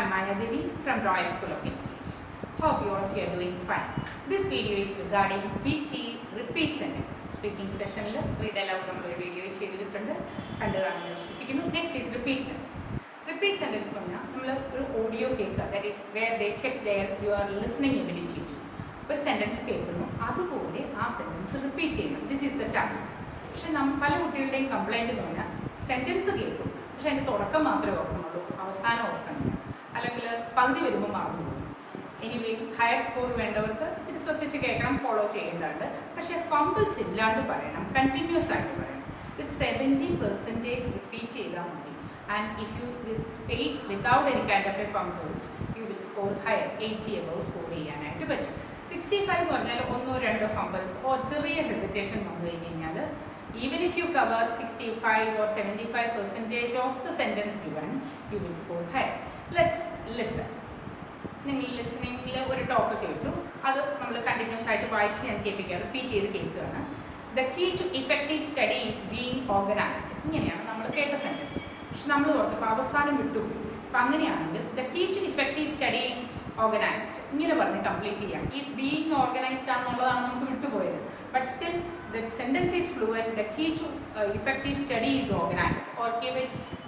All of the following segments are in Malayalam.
I'm Maya Devi from Royal School of English. Hope you all of you are doing fine. This video is regarding BT repeat sentence. Speaking session read aloud number video Next is repeat sentence. Repeat sentence audio that is where they check your listening ability to. ഒരു സെൻറ്റൻസ് കേൾക്കുന്നു അതുപോലെ ആ സെൻറ്റൻസ് റിപ്പീറ്റ് ചെയ്യണം. This is the task. പക്ഷെ പല കുട്ടികളുടെയും കംപ്ലൈൻറ്റ് എന്ന് പറഞ്ഞാൽ സെൻറ്റൻസ് കേൾക്കും, പക്ഷെ അതിൻ്റെ തുടക്കം മാത്രമേ ഓർക്കുന്നുള്ളൂ, അവസാനം ഓർക്കണം, അല്ലെങ്കിൽ പകുതി വരുമ്പോൾ മറന്നു പോകും. എനിവേ ഹയർ സ്കോർ വേണ്ടവർക്ക് ഇത്തിരി ശ്രദ്ധിച്ച് കേൾക്കണം, ഫോളോ ചെയ്യേണ്ടതുണ്ട്. പക്ഷേ ഫംബിൾസ് ഇല്ലാണ്ട് പറയണം, കണ്ടിന്യൂസ് ആയിട്ട് പറയണം. ഇത് 70% റിപ്പീറ്റ് ചെയ്താൽ മതി. And if you will speak without any kind of a fumbles, you will score higher, 80 above score ചെയ്യാനായിട്ട് പറ്റും. 65 എന്ന് പറഞ്ഞാൽ ഒന്നോ രണ്ടോ ഫംബിൾസ് ഓർ ചെറിയ ഹെസിറ്റേഷൻ വന്നു കഴിഞ്ഞ് കഴിഞ്ഞാൽ even if you cover 65 or 75% of the sentence given, you will score higher. Let's listen. നിങ്ങൾ ലിസണിങ്ങിൽ ഒരു ടോക്ക് കേട്ടു, അത് നമ്മൾ കണ്ടിന്യൂസ് ആയിട്ട് വായിച്ച് ഞാൻ കേൾപ്പിക്കുക, റിപ്പീറ്റ് ചെയ്ത് കേൾക്കുകയാണ്. The key to effective study is being organized. ഇങ്ങനെയാണ് നമ്മൾ കേട്ട സെൻറ്റൻസ്. പക്ഷെ നമ്മൾ ഓർത്തപ്പോൾ അവസാനം വിട്ടുപോയി. അപ്പം അങ്ങനെയാണെങ്കിൽ the key to effective study is organised ഇങ്ങനെ പറഞ്ഞ് കംപ്ലീറ്റ് ചെയ്യാം. ഈസ് ബീയിങ് ഓർഗനൈസ്ഡ് ആണെന്നുള്ളതാണ് നമുക്ക് വിട്ടുപോയത്. But still the sentence is fluent. The key to effective study is organised or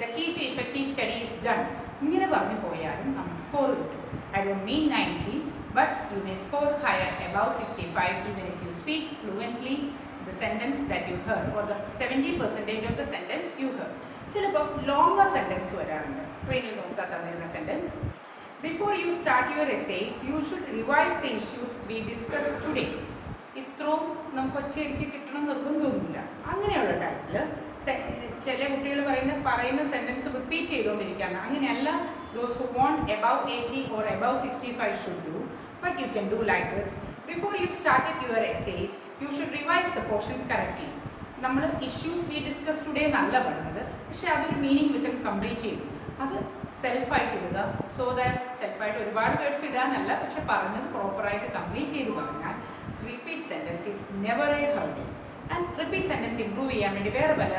the key to effective study is done ഇങ്ങനെ പറഞ്ഞു പോയാലും നമ്മൾ സ്കോർ കിട്ടും. I don't mean 90, but you may score higher above 65 even if you speak fluently the sentence that you heard or the 70% of the sentence you heard. ചിലപ്പോൾ ലോങ്ങർ സെൻറ്റൻസ് വരാറുണ്ട്. സ്ക്രീനിൽ നോക്കാൻ തന്നിരുന്ന sentence. Before you start your essays you should revise the issues we discuss today. ഇത്രയും നമുക്ക് ഒറ്റയടിക്ക് കിട്ടണം നിർബന്ധമൊന്നുമില്ല. അങ്ങനെയുള്ള ടൈപ്പിൽ ചില കുട്ടികൾ പറയുന്ന സെൻറ്റൻസ് റിപ്പീറ്റ് ചെയ്തുകൊണ്ടിരിക്കുകയാണ്. അങ്ങനെയല്ല. Those who won't above 80 or above 65 should do, but you can do like this. Before you started your essays you should revise the portions correctly. നമ്മൾ ഇഷ്യൂസ് വി ഡിസ്കസ് ടുഡേ എന്നല്ല പറഞ്ഞത്, പക്ഷേ അതൊരു മീനിങ് വെച്ച് കംപ്ലീറ്റ് ചെയ്തു. അത് സെൽഫായിട്ട് ഇടുക. സോ ദാറ്റ് സെൽഫായിട്ട് ഒരുപാട് വേർഡ്സ് ഇടാനല്ല, പക്ഷെ പറഞ്ഞത് പ്രോപ്പറായിട്ട് കംപ്ലീറ്റ് ചെയ്ത് പറഞ്ഞാൽ repeat sentence is never A hurdle. And repeat sentence improve ചെയ്യാൻ വേണ്ടി വേറെ പല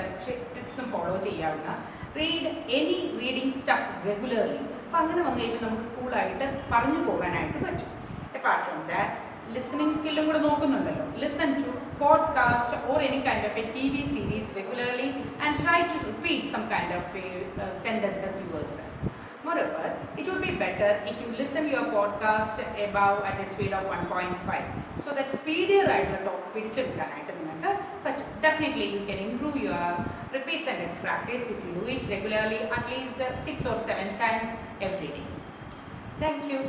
ട്രിക്സും ഫോളോ ചെയ്യാവുന്ന. Read any reading stuff regularly. അപ്പം അങ്ങനെ വന്നു കഴിയുമ്പോൾ നമുക്ക് കൂളായിട്ട് പറഞ്ഞു പോകാനായിട്ട് പറ്റും. Apart from that listening skill കൂടെ നോക്കുന്നുണ്ടല്ലോ. Listen to podcast or any kind of a TV series regularly and try to repeat some kind of a sentences yourself. Moreover, it would be better if you listen your podcast above at a speed of 1.5 so that speedier ആയിട്ടുള്ള ടോക്ക് പിടിച്ചെടുക്കാനായിട്ട് നിങ്ങൾക്ക് പറ്റും. Definitely you can improve your repeat sentence practice if you do it regularly at least 6 or 7 times every day. Thank you.